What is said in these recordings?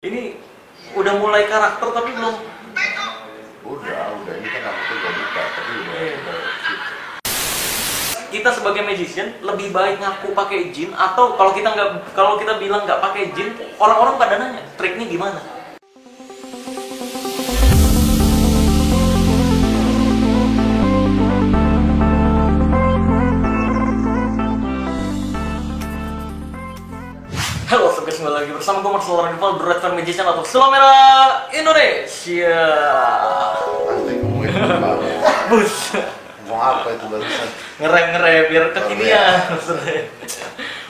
Ini udah mulai karakter tapi belum. Udah ini kan rambutnya gak buka tapi udah Kita sebagai magician lebih baik ngaku pakai jin, atau kalau kita bilang nggak pakai jin, orang-orang pada nanya triknya gimana. Halo, guys, kembali lagi bersama gue Marcel Ranival, The Red Fan Magician atau Selam Merah Indonesia. nanti ngomongin apa Bus. mau apa itu barusan Ngerem biar kekinian.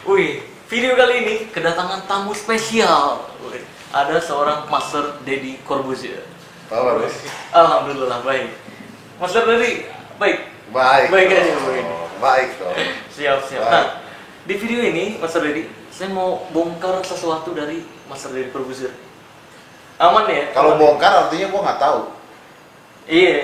Wih, video kali ini kedatangan tamu spesial. Wih, ada seorang Master Deddy Corbuzier. apa harus Alhamdulillah baik. Master Deddy baik. baik aja dong. baik. Baik dong Siap. Baik. Nah, di video ini Master Deddy, saya mau bongkar sesuatu dari Master Deddy Corbuzier. Aman ya? kalau Aman ya? bongkar artinya gua nggak tahu. Iya,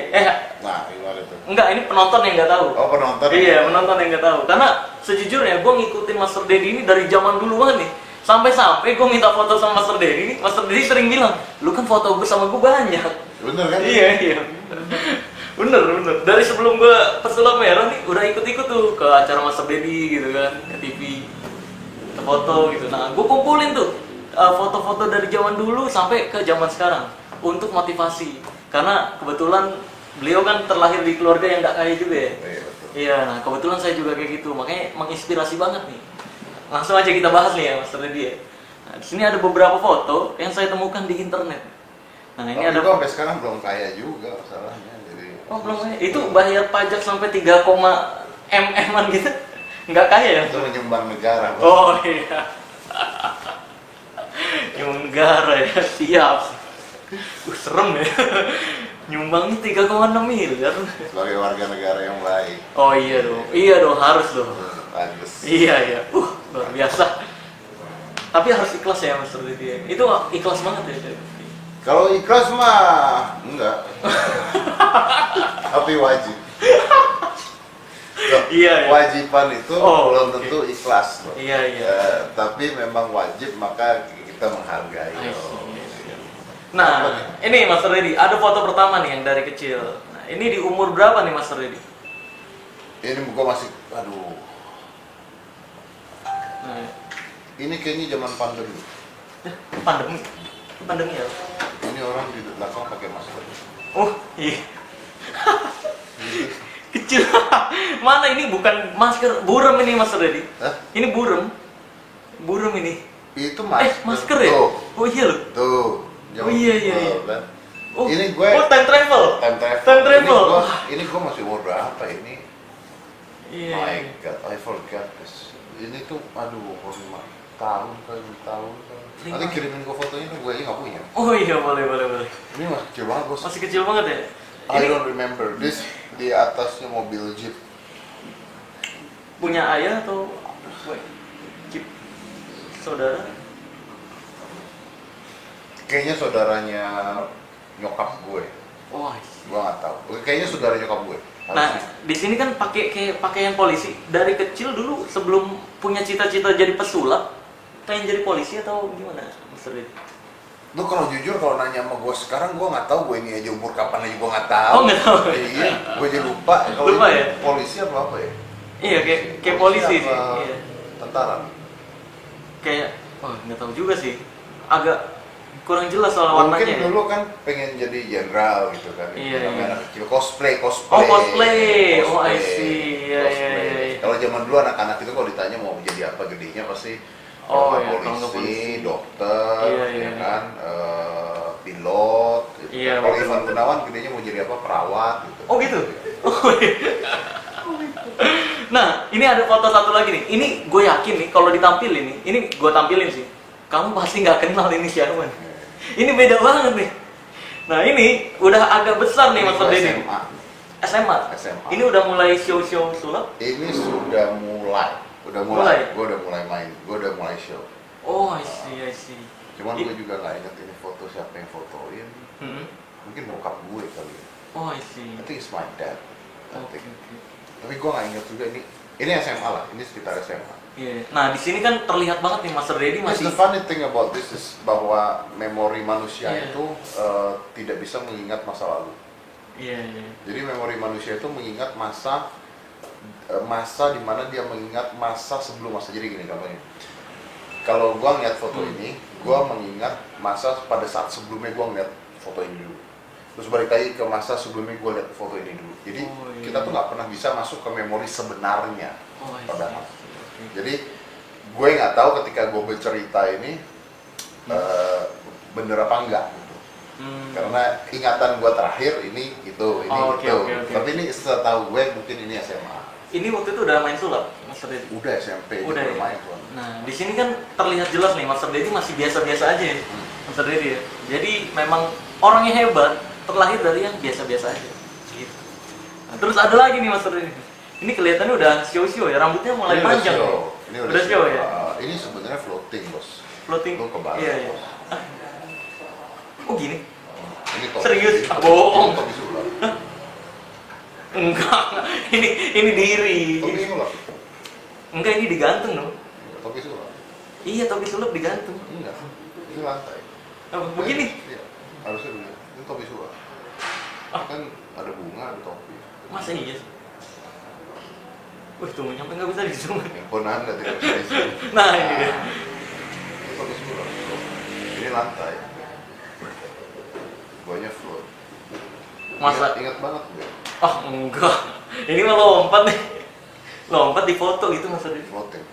Nah gimana tuh? enggak, ini penonton yang nggak tahu. Oh penonton. Iya, penonton yang nggak tahu. Karena sejujurnya gue ngikutin Master Deddy ini dari zaman dulu banget nih. Sampai gue minta foto sama Master Deddy ini, Master Deddy sering bilang, lu kan foto gue sama gue banyak. Bener kan? Iya. Bener. Dari sebelum gue pesulap merah nih, udah ikut-ikut tuh ke acara Master Deddy gitu kan, ke TV, ke foto gitu. Nah, gue kumpulin tuh foto-foto dari zaman dulu sampai ke zaman sekarang untuk motivasi. Karena kebetulan beliau kan terlahir di keluarga yang nggak kaya juga ya. Iya betul. Iya, nah kebetulan saya juga kayak gitu, makanya menginspirasi banget nih. Langsung aja kita bahas nih ya, Master Deddy ya. Nah, di sini ada beberapa foto yang saya temukan di internet. Nah, ini Tapi ada. gua sampai sekarang belum kaya juga masalahnya jadi. Oh, belum kaya. Itu bayar pajak sampai 3, mm-an gitu. Nggak kaya ya? Itu menyumbang negara. Bos. Oh iya. Nyumbang negara ya, siap. Serem ya. Nyumbangnya 3,6 miliar. Sebagai warga negara yang baik. Oh iya dong, harus dong. Bagus. Iya. Luar biasa. Tapi harus ikhlas ya, Master Deddy. Itu ikhlas banget ya. Kalau ikhlas mah enggak. Tapi wajib. Loh, Iya. Wajiban itu Oh, belum oke. tentu ikhlas loh. Iya. Tapi memang wajib maka kita menghargai. I loh. see. Nah, ini Master Deddy, ada foto pertama nih yang dari kecil. Nah, ini di umur berapa nih Master Deddy? Ini gua masih, aduh. Nah, Ini kayaknya zaman pandemi. pandemi ya? Ini orang di belakang pakai masker. Oh, iya. Kecil. Mana ini bukan masker, burem ini Masker Deddy. Hah? Ini burem. Burem ini. Itu masker. Masker ya? Tuh, Oh iya loh. tuh. Oh, iya. Kan? Oh, Ini gue oh, time travel. time travel. Time travel. Ini gue masih umur berapa ini? Iya. My God, I forgot this. Ini tuh, aduh, 5 tahun kali, 6 tahun kali. Nanti kirimin gue fotonya, gue aja nggak punya. Oh iya, boleh. Ini masih kecil banget, bos. Masih kecil banget ya? I don't remember. This di atasnya mobil jeep. Punya ayah atau Cip, saudara? Kayaknya saudaranya nyokap gue. Oh, Gue nggak tahu. Kayaknya saudara nyokap gue. nah, di sini kan pakai kayak pakaian polisi. Dari kecil dulu sebelum punya cita-cita jadi pesulap, pengen jadi polisi atau gimana, Master Deddy? Lu kalau jujur kalau nanya sama gue sekarang gue nggak tahu gue ini aja umur kapan aja gue nggak tahu. Oh, nggak tahu. Iya, gue jadi lupa. Kalau Lupa ini ya? polisi apa ya? Iya, kayak polisi sih. apa Iya. Tentara. Kayak, nggak tahu juga sih. Agak kurang jelas soal Mungkin warnanya. dulu kan pengen jadi jenderal gitu kan. Iya. Namanya anak kecil cosplay. Oh, cosplay. Oh, I Cosplay. see. Iya. Kalau zaman dulu anak-anak itu kalau ditanya mau jadi apa gedenya pasti Oh, kalau iya, nggak kalau nggak polisi. dokter, Iya. ya kan, pilot. Gitu. Iya, Kalau betul. Ivan Gunawan gedenya mau jadi apa? Perawat gitu. Oh gitu? Oh iya. Nah, ini ada foto satu lagi nih. Ini gue yakin nih kalau ditampilin nih, ini gue tampilin sih. Kamu pasti nggak kenal ini siapa. Ini beda banget nih. Nah ini udah agak besar nih Ini Master gua Deddy. SMA. SMA. Ini udah mulai show-show sulap. Ini sudah mulai. Mulai? Gue udah mulai main. Gue udah mulai show. Oh, I see. Cuman gue juga nggak inget ini foto siapa yang fotoin. Hmm. Mungkin bokap gue kali ya. Oh, I see. I think it's my dad. I Oke. think. Tapi gue nggak inget juga ini Ini SMA lah, ini sekitar SMA. Iya. Nah di sini kan terlihat banget nih Master Dedi Yes, masih. the funny thing about this is bahwa memori manusia Iya. itu tidak bisa mengingat masa lalu. Iya iya. Jadi memori manusia itu mengingat masa di mana dia mengingat masa sebelum masa. Jadi gini contohnya. Kalau gua ngeliat foto ini, gua mengingat masa pada saat sebelumnya gua ngeliat foto ini dulu. Terus balik lagi ke masa sebelumnya gue lihat foto ini dulu. Jadi kita tuh nggak pernah bisa masuk ke memori sebenarnya. Padahal. Jadi gue nggak tahu ketika gue bercerita ini bener apa enggak gitu. Karena ingatan gue terakhir ini itu. Tapi ini setahu gue mungkin ini SMA. Ini waktu itu udah main sulap, Master Dedi? Udah SMP, udah ya? main. Nah, di sini kan terlihat jelas nih Master Dedi masih biasa-biasa aja ya. Master Dedi ya. Jadi memang orangnya hebat, terlahir dari yang biasa-biasa aja. Gitu. Nah, terus ada lagi nih Master Dedi. Ini kelihatannya udah show-show ya, rambutnya mulai panjang. Ini udah show ya. Ini sebenarnya floating, Bos. Floating. Lu kebalik. Iya, iya. Bos. Oh gini? Ini topi. Serius? Bohong. Topi sulap. Enggak, ini diri. Topi sulap. Enggak, ini digantung dong. Topi sulap. Iya, topi sulap digantung. Enggak. Ini lantai. Apa begini? Iya. Harusnya dulu. Ini topi sulap. Kan ada bunga, ada topi. Masa iya sih? Wih, tuh nyampe nggak bisa di-zoom. Handphone Anda tidak bisa di-zoom. Nah, ini dia. Ini topi sulap. Ini lantai. Guanya float. Masa? Ingat banget gue. Oh, enggak. Ini mah lompat nih. Lompat di foto gitu maksudnya. Floating.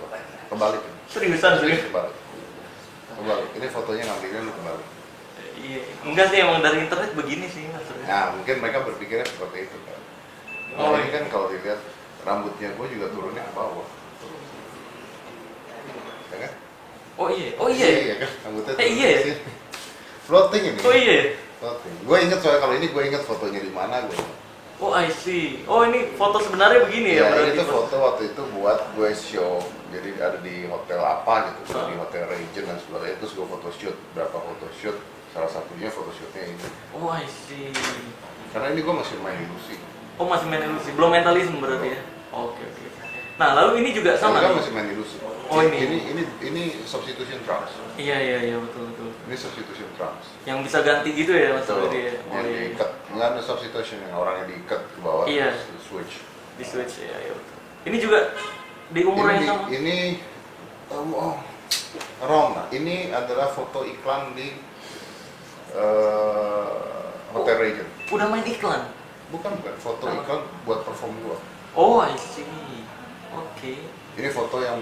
Kebalik. Seriusan sih? Kebalik. Kebalik. Ini fotonya ngambilnya lu kebalik. Iya. Enggak sih, emang dari internet begini sih maksudnya. Nah, mungkin mereka berpikirnya seperti itu kan. Oh, Ini iya. kan kalau dilihat rambutnya gue juga turunnya ke bawah. Ya kan? Oh iya. Oh iya. Iya kan? Rambutnya Eh, iya ya? ke sini. Floating ini. Oh iya. Floating. Gue inget soalnya kalau ini gue inget fotonya di mana gue. Oh, I see. Oh, ini foto sebenarnya begini ya, Ya, berarti. ini tuh foto waktu itu buat gue show. Jadi ada di hotel apa gitu, di hotel Regent dan sebagainya. Terus gue photoshoot, berapa photoshoot. Salah satunya photoshootnya ini. Oh, I see. Karena ini gue masih main ilusi. Oh, masih main ilusi. Belum mentalisme berarti ya? Oke, oke. Nah, lalu ini juga sama Ini kan nih? masih main ilusi. Oh, ini? Ini substitution trunks. Iya, betul. Ini substitution trunks. Yang bisa ganti gitu ya, Mas Betul. Rudi ya? Oh Yang iya. diikat. Nggak ada substitution yang orangnya diikat ke bawah. Iya. Terus switch. Di switch ya, betul. Ini juga di umur yang sama? Ini wrong. Nah, ini adalah foto iklan di Hotel Regent. Udah main iklan? Bukan, foto iklan buat perform gua. Oh, I see. Oke. Ini foto yang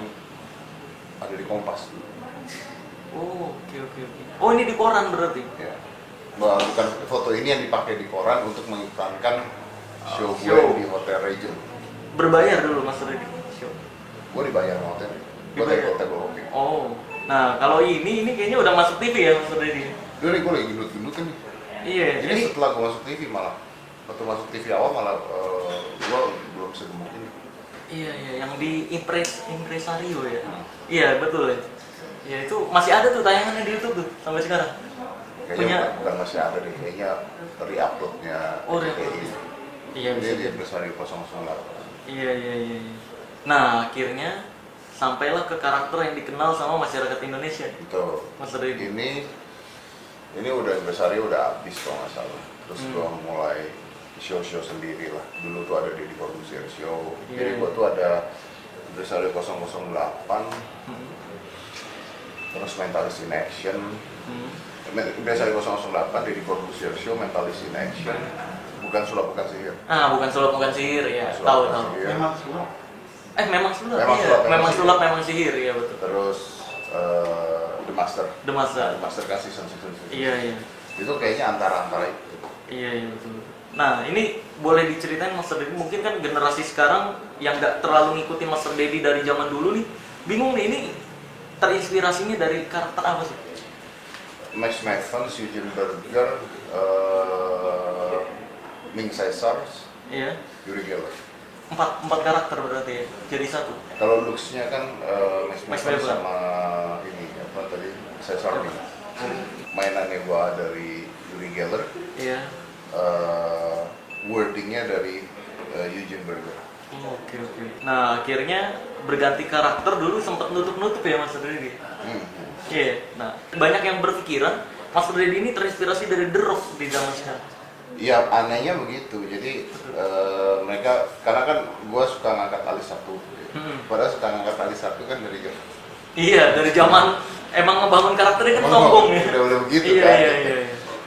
ada di Kompas. Oh, oke. Oh, ini di koran berarti? Ya. Bukan foto ini yang dipakai di koran untuk mengiklankan show gue show. di Hotel Regent. Berbayar dulu Mas Rudi? Show. Gue dibayar sama hotel. Gue dari hotel gue oke. Oh. Nah, kalau ini kayaknya udah masuk TV ya Mas Rudi? Gue lagi gendut-gendut kan nih. Iya. Ini setelah gue masuk TV malah. Waktu masuk TV awal malah gue belum segemuk ini. Iya, yang di Impresario ya? Iya, betul ya. Ya, itu masih ada tuh tayangannya di YouTube tuh, sampai sekarang. Kayaknya bukan masih ada deh, kayaknya re-uploadnya. Oh, re-upload. Iya, Ini bisa. di Impresario 008. Iya. Nah, akhirnya sampailah ke karakter yang dikenal sama masyarakat Indonesia. Betul. Mas Rudi. Ini udah Impresario udah habis kalau nggak salah. Terus gue mulai show sendiri lah. Dulu tuh ada di Corbusier Show. Jadi gue tuh ada Impresario 008. Terus Mentalist in Action. Impresario 008 di Corbusier Show, Mentalist in Action. Bukan sulap, bukan sihir. Ah, bukan sulap, bukan sihir ya. Sulap, Tahu. bukan sihir. Memang sulap. Memang sulap. Memang Iya. sulap, memang Memang sihir. sulap, memang sihir ya betul. Terus The Master. The Master. The Master kan season. Iya. Itu kayaknya antara itu. Iya betul. Nah, ini boleh diceritain Master Dedi, mungkin kan generasi sekarang yang nggak terlalu ngikutin Master Dedi dari zaman dulu nih, bingung nih ini terinspirasinya dari karakter apa sih? Max Evans, Eugene Berger, Ming Caesar, Iya. Yuri Geller. Empat karakter berarti ya, jadi satu. Kalau looks-nya kan Max Weber. Evans sama ini apa tadi Caesar nih. Mainannya gua dari Yuri Geller, Iya. wordingnya dari Eugene Berger. Oke oke. Nah akhirnya berganti karakter, dulu sempat nutup ya Mas Dedi. Iya. Nah banyak yang berpikiran Mas Dedi ini terinspirasi dari The Rock di zaman sekarang. Iya, anehnya begitu. Jadi mereka, karena kan gue suka ngangkat alis satu. Padahal suka ngangkat alis satu kan dari jam. Iya, dari zaman emang ngebangun karakternya kan sombong ya. Udah begitu Iya, kan. iya.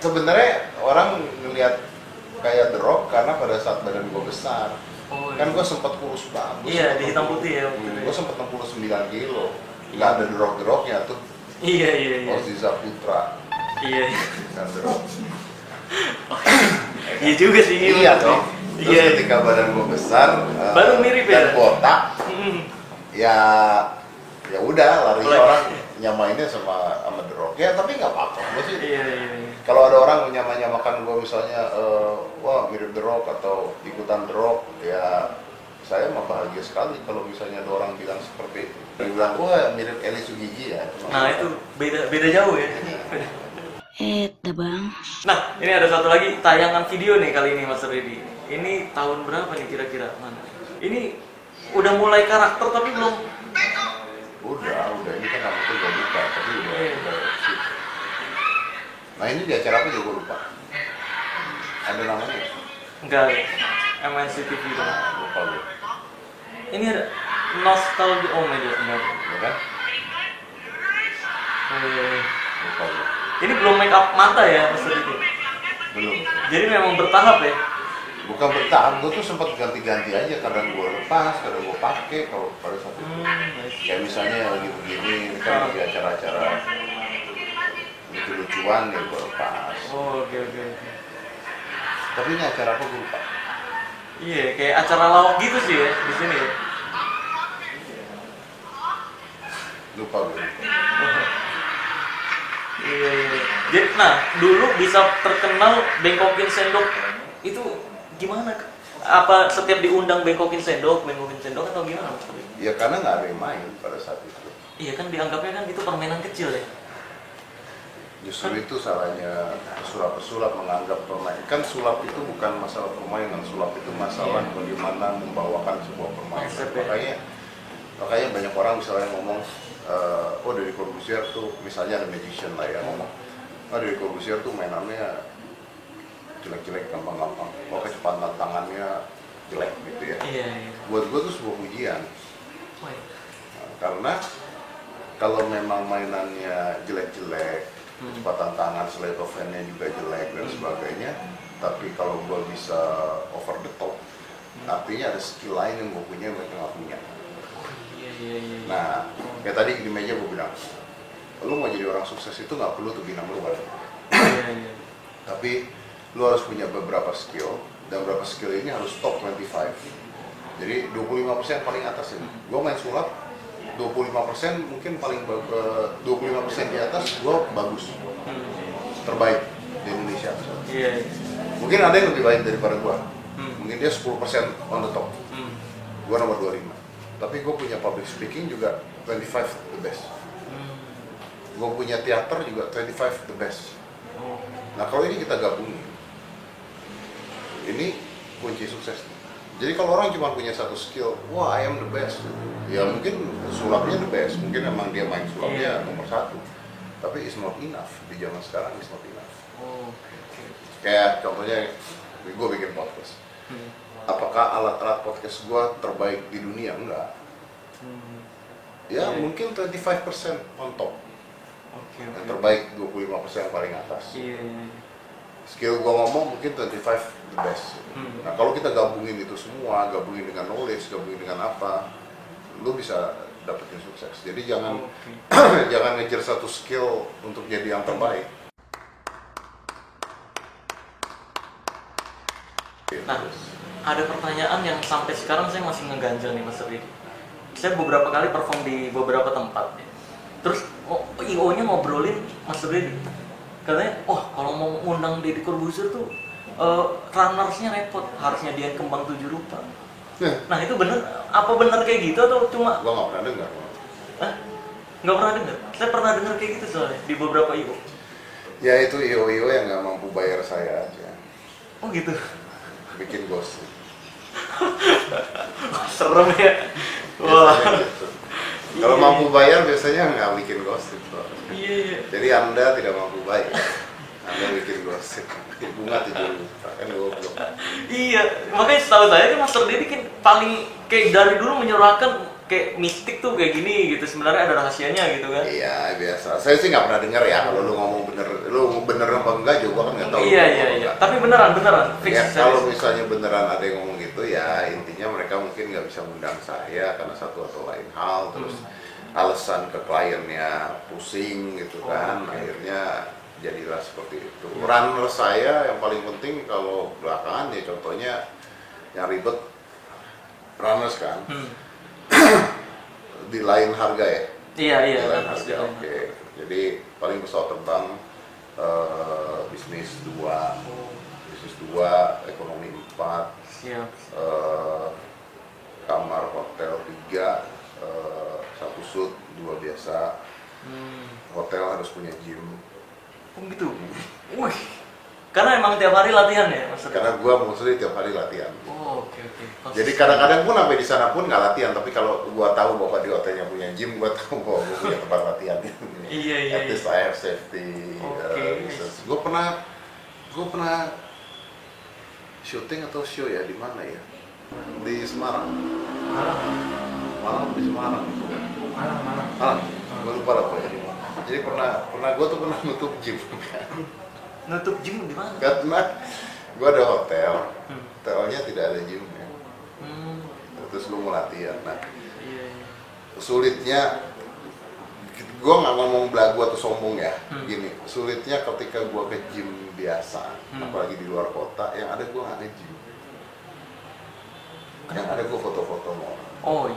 Sebenarnya orang ngelihat kayak The Rock karena pada saat badan gue besar. Oh, Kan iya. gue sempat kurus banget. Iya, di hitam putih ya. Gue sempat 69 kilo. Nggak ada The Rock-nya tuh. Iya, iya, iya. Oziza Putra. Iya. Kan The Rock. Iya juga sih. Iya dong. Terus Iya. ketika badan gue besar, Baru mirip ya? dan botak, ya udah lari Mulai. orang nyamainnya sama The Rock. Ya tapi nggak apa-apa. Gue sih Iya, iya. kalau ada orang menyamakan gue misalnya, wah mirip The Rock atau ikutan The Rock, ya saya mah bahagia sekali kalau misalnya ada orang bilang seperti itu. Dia bilang, wah mirip Eli Sugigi ya. Nah itu beda jauh ya. Bang. Nah ini ada satu lagi tayangan video nih kali ini Mas Redi. Ini tahun berapa nih kira-kira? Mana? Ini udah mulai karakter tapi belum. Udah, ini kan nama itu gak buka, tapi udah Iya. skip. Nah ini di acara apa juga gue lupa. Ada namanya? Enggak, MNC TV dong. Nah, lupa gue. Ini ada nostalgia media sebenarnya. Ya kan? Eh, Lupa gue. ini belum make up mata ya Mas Redi. Belum. Jadi memang bertahap ya. Bukan bertahan, gue tuh sempat ganti-ganti aja. Kadang gue lepas, kadang gue pakai kalau pada saat itu. Nice. Kayak misalnya lagi begini, ini kan lagi acara-acara lucu-lucuan ya gue lepas. Oh, oke. Tapi ini acara apa gue lupa. Iya, kayak acara lawak gitu sih ya di sini ya. Lupa gue. Iya. Jadi, nah dulu bisa terkenal bengkokin sendok itu gimana? Apa setiap diundang bengkokin sendok atau gimana? Ya karena nggak ada yang main pada saat itu. Iya kan dianggapnya kan itu permainan kecil ya. Justru itu salahnya pesulap-pesulap menganggap permainan. Kan sulap itu bukan masalah permainan, sulap itu masalah bagaimana membawakan sebuah permainan. Konsep ya. Makanya banyak orang misalnya ngomong, oh Deddy Corbuzier tuh misalnya ada magician lah ya ngomong, oh Deddy Corbuzier tuh mainannya jelek-jelek, gampang-gampang, oh kecepatan tangannya jelek gitu ya. Iya. Buat gue tuh sebuah ujian. Wah, iya. Nah, karena kalau memang mainannya jelek-jelek, kecepatan tangan, sleight of hand-nya juga jelek dan sebagainya, tapi kalau gue bisa over the top, artinya ada skill lain yang gue punya yang mereka nggak punya. Iya. Nah, kayak tadi di meja gue bilang, lu mau jadi orang sukses itu nggak perlu tuh bintang luar, Iya. tapi lu harus punya beberapa skill, dan beberapa skill ini harus top 25. Jadi 25% paling atas ini. Gue main sulap, 25% mungkin paling 25% di atas gue bagus, terbaik di Indonesia. Iya. Mungkin ada yang lebih baik daripada gue, mungkin dia 10% on the top, gue nomor 25. Tapi gue punya public speaking juga 25 the best. Gue punya teater juga 25 the best. Nah kalau ini kita gabungin, ini kunci sukses. Jadi kalau orang cuma punya satu skill, wah I am the best, ya mungkin sulapnya the best, mungkin emang dia main sulapnya nomor 1. Tapi it's not enough, di zaman sekarang it's not enough. Kayak contohnya, gue bikin podcast. Apakah alat-alat podcast gue terbaik di dunia? Enggak. Ya mungkin 25% on top. Yang terbaik 25% paling atas. Iya. Skill gue ngomong mungkin 25 the best. Nah kalau kita gabungin itu semua, gabungin dengan knowledge, gabungin dengan apa, lu bisa dapetin sukses. Jadi jangan jangan ngejar satu skill untuk jadi yang terbaik. Nah, ada pertanyaan yang sampai sekarang saya masih ngeganjel nih Mas Redi. Saya beberapa kali perform di beberapa tempat. Terus IO-nya ngobrolin Mas Redi. Katanya, kalau mau ngundang Deddy Corbuzier tuh runnersnya repot, harusnya dia kembang 7 rupa. Nah itu bener, apa bener kayak gitu atau cuma? Gua nggak pernah dengar. Hah? Nggak pernah dengar? Saya pernah dengar kayak gitu soalnya di beberapa IO. Ya itu IO-IO yang nggak mampu bayar saya aja. Oh gitu? Bikin ghost. Serem ya. Wah. Biasanya gitu. Kalau mampu bayar biasanya nggak bikin gosip. Iya, iya. Jadi Anda tidak mampu bayar, Anda bikin gosip. Bunga 7 juta kan goblok. Iya, makanya setahu saya kan Master Dedi kan paling kayak dari dulu menyuarakan kayak mistik tuh kayak gini gitu. Sebenarnya ada rahasianya gitu kan. Iya biasa. Saya sih nggak pernah dengar ya kalau lu ngomong bener, lu bener apa enggak juga kan nggak tahu. Iya, iya, iya. Tapi beneran fix. Ya, serius. kalau misalnya beneran ada yang ngomong gitu ya intinya mereka mungkin nggak bisa undang saya karena satu atau lain hal, terus alasan ke kliennya pusing gitu kan, akhirnya jadilah seperti itu. Runner saya yang paling penting kalau belakangan ya contohnya yang ribet runners kan di lain harga ya. Iya, iya. Di lain pasti. harga, oke. Jadi paling pesawat terbang bisnis 2, ekonomi 4, Siap. kamar hotel 3, 1 suite, 2 biasa. Hotel harus punya gym. Oh gitu. Wih. Karena emang tiap hari latihan ya, Mas. Karena gua mostly tiap hari latihan. Oh, oke. Jadi kadang-kadang pun sampai di sana pun nggak latihan, tapi kalau gua tahu bahwa di hotelnya punya gym, gua tahu bahwa gua punya tempat latihan. Iya. At least I have safety. Reasons. Gua pernah syuting atau show ya di mana ya? Di Semarang. Malang di Semarang. Malang. Gua lupa apa ya. Jadi gua tuh pernah nutup gym. Nutup gym di mana? Karena gua ada hotelnya tidak ada gymnya. Terus gua mau latihan. Nah, Iya. sulitnya gua nggak ngomong belagu atau sombong ya. Gini, sulitnya ketika gua ke gym biasa, apalagi di luar kota, yang ada gua nggak nge-gym. Yang ada gua foto-foto mau. Oh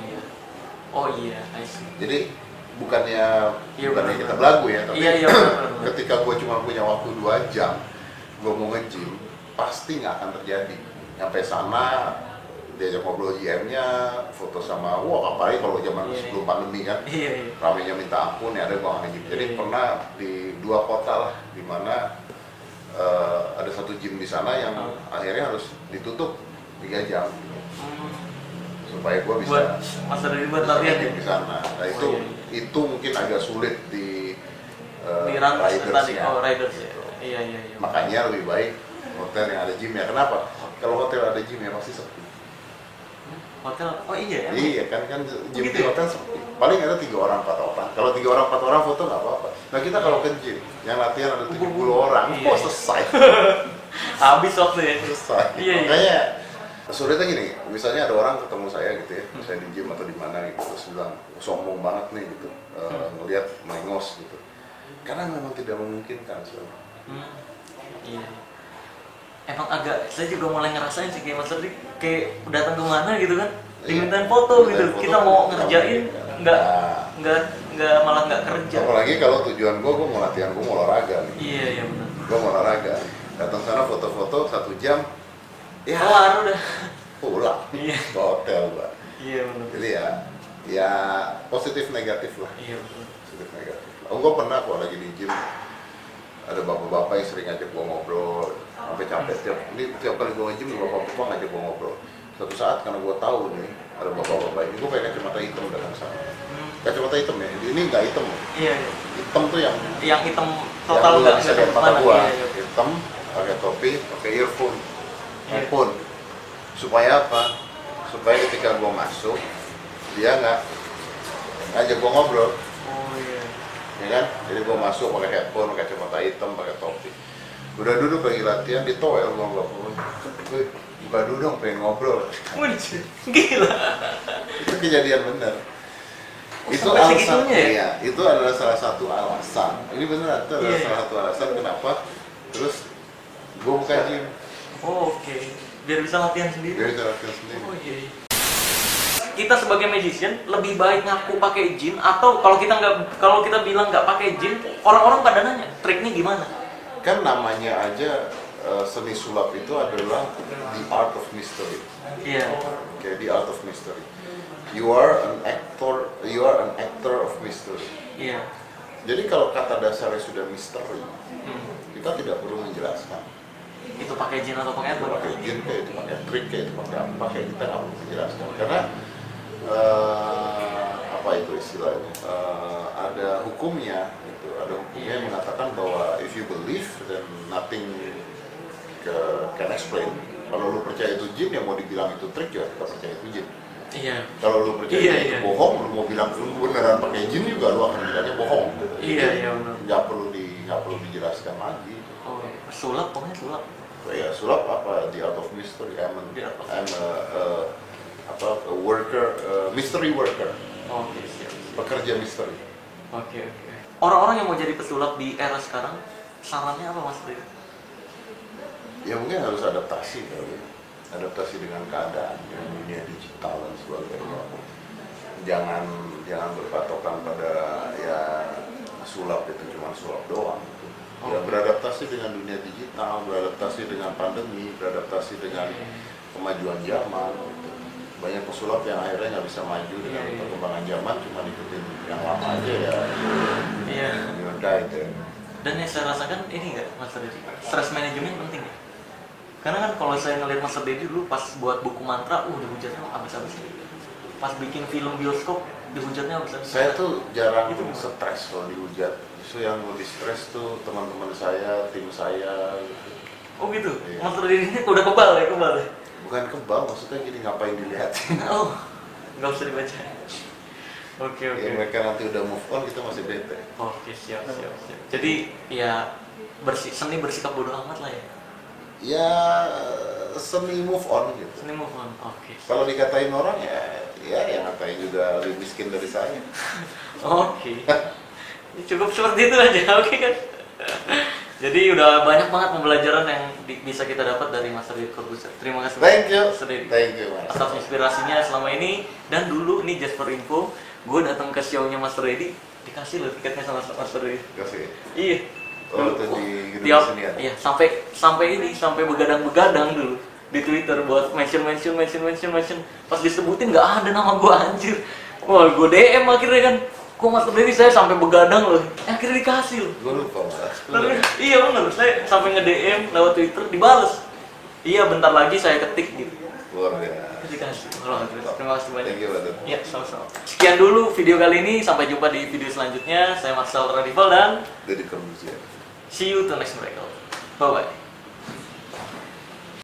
iya, I see. Jadi bukannya Iya, bukannya benar, kita benar. belagu ya, tapi Iya, benar. ketika gue cuma punya waktu 2 jam, gue mau nge-gym, pasti nggak akan terjadi. Sampai sana, diajak ngobrol GM-nya, foto sama, wah apalagi kalau zaman Iya, sebelum pandemi kan, Iya. ramenya minta ampun ya ada gue nge-gym. Jadi Iya. pernah di 2 kota lah, di mana ada 1 gym di sana yang akhirnya harus ditutup 3 jam. Supaya gue bisa Buat Master Dedi buat latihan ya. di sana. Nah itu mungkin agak sulit di Di runners tadi, ridersnya. riders ya. Gitu. Iya. Makanya lebih baik hotel yang ada gymnya. Kenapa? Kalau hotel ada gymnya pasti sepi. Hotel. Oh iya ya. Iya kan gym Gitu di ya? hotel sepi. Paling ada 3 orang 4 orang. Kalau 3 orang 4 orang foto nggak apa-apa. Nah kita kalau ke gym yang latihan ada 70 orang, Iya. selesai. Habis waktu ya. Selesai. Iya. Makanya sulitnya gini, misalnya ada orang ketemu saya gitu ya, saya di gym atau di mana gitu, terus bilang sombong banget nih gitu, ngelihat melengos gitu, karena memang tidak memungkinkan sebenarnya. Iya. Emang agak, saya juga mulai ngerasain sih kayak Mas Dedi kayak datang ke mana gitu kan, dimintain foto gitu, Foto kita mau nggak ngerjain, memungkinkan. nggak malah nggak kerja. Apalagi kalau tujuan gue mau latihan, gue mau olahraga nih, Iya benar. gue mau olahraga, datang sana foto-foto 1 jam, ya Kelar udah. pulang Iya. ke hotel gua. Iya benar. Jadi ya positif negatif lah. Iya betul. Positif negatif. Gue pernah kalau lagi di gym ada bapak-bapak yang sering ngajak gue ngobrol sampai capek tiap kali gue nge-gym bapak-bapak ngajak gue ngobrol. Suatu saat karena gue tahu nih ada bapak-bapak ini, gue pakai kacamata hitam datang sana. Kacamata hitam ya, ini nggak hitam. Iya. Hitam tuh yang hitam total yang nggak bisa lihat mata kemana. gue. Iya. Hitam, pakai topi, pakai earphone, Iya. handphone. Supaya apa? Supaya ketika gue masuk dia nggak ngajak gue ngobrol. Oh iya. Ya kan? Jadi gue masuk pakai headphone, pakai kacamata hitam, pakai topi. Udah duduk lagi latihan di toel gue nggak perlu. Buka dulu dong, pengen ngobrol. Wih, gila. Itu kejadian bener. Itu sampai alasan, segitunya ya? iya, itu adalah salah satu alasan. Ini bener, itu adalah Iya. salah satu alasan kenapa. Terus gue buka gym, Oh, oke. Biar bisa latihan sendiri. dia bisa latihan sendiri. Oh iya. Kita sebagai magician lebih baik ngaku pakai jin atau kalau kita bilang nggak pakai jin, orang-orang pada nanya triknya gimana? Kan namanya aja seni sulap itu adalah the art of mystery. Iya. Okay, the art of mystery. You are an actor of mystery. Iya. Jadi kalau kata dasarnya sudah misteri, kita tidak perlu menjelaskan. itu pakai jin atau pakai apa? pakai jin kayak itu pakai trik kayak itu pakai apa kayak kita nggak perlu menjelaskan karena apa itu istilahnya ada hukumnya gitu, ada hukumnya yang mengatakan bahwa if you believe then nothing can explain. Kalau lu percaya itu jin, ya mau dibilang itu trik ya kita percaya itu jin. Iya. Kalau lu percaya itu bohong, lu mau bilang lu beneran pakai jin juga lu akan bilangnya bohong. Gitu. Iya benar. Nggak perlu dijelaskan lagi. Oh, sulap pokoknya sulap. Ya sulap apa the art of mystery. I'm a worker, mystery worker. Oke, siap. Pekerja misteri. Oke. Orang-orang yang mau jadi pesulap di era sekarang, sarannya apa Mas Rio? Ya mungkin harus adaptasi kali. Adaptasi dengan keadaan dunia digital dan sebagainya. Jangan berpatokan pada ya sulap itu cuma sulap doang. Ya beradaptasi dengan dunia digital, beradaptasi dengan pandemi, beradaptasi dengan kemajuan zaman. Gitu. Banyak pesulap yang akhirnya nggak bisa maju dengan perkembangan zaman, cuma ikutin yang lama aja ya. Iya. Gitu. Dan yang saya rasakan ini nggak Mas Dedi, stress management penting ya. Karena kan kalau saya ngeliat Mas Dedi dulu pas buat buku mantra, dihujatnya habis-habis. Pas bikin film bioskop, dihujatnya habis-habis. Saya tuh jarang stres kalau dihujat. Justru yang lebih stres tuh teman-teman saya, tim saya. Gitu. Oh gitu? Iya. Mas Dedi ini udah kebal ya? Bukan kebal, maksudnya gini ngapain dilihatin. Oh, nggak usah dibaca. Oke. Ya, mereka nanti udah move on, kita masih bete. Oke, siap. Jadi ya seni bersikap bodoh amat lah ya. Ya seni move on gitu. Seni move on. Oke. Kalau dikatain orang ya yang ngatain juga lebih miskin dari saya. Oke. Cukup seperti itu aja, oke kan? Jadi udah banyak banget pembelajaran yang bisa kita dapat dari Mas Dedi Corbuzier. Terima kasih. Thank you. Mas Dedi. Thank you, Mas. Atas inspirasinya selama ini. Dan dulu nih just for info, gue datang ke show-nya Mas Dedi, dikasih loh tiketnya sama Mas Dedi. Kasih. Iya. Oh, itu di gedung kesenian. Iya, sampai begadang-begadang dulu di Twitter buat mention. Pas disebutin nggak ada nama gue, anjir. Wah, gue DM akhirnya kan. Kok Mas Dedi saya sampai begadang loh. Akhirnya dikasih loh. Gue lupa Mas. Iya benar, saya sampai nge-DM lewat Twitter dibales. Iya, bentar lagi saya ketik gitu. Luar biasa. Dikasih. Terima kasih banyak. Thank you, Brother. Ya, sama-sama. Sekian dulu video kali ini, sampai jumpa di video selanjutnya. Saya Marcel Radival dan Dedi Corbuzier. see you to next miracle. Bye bye.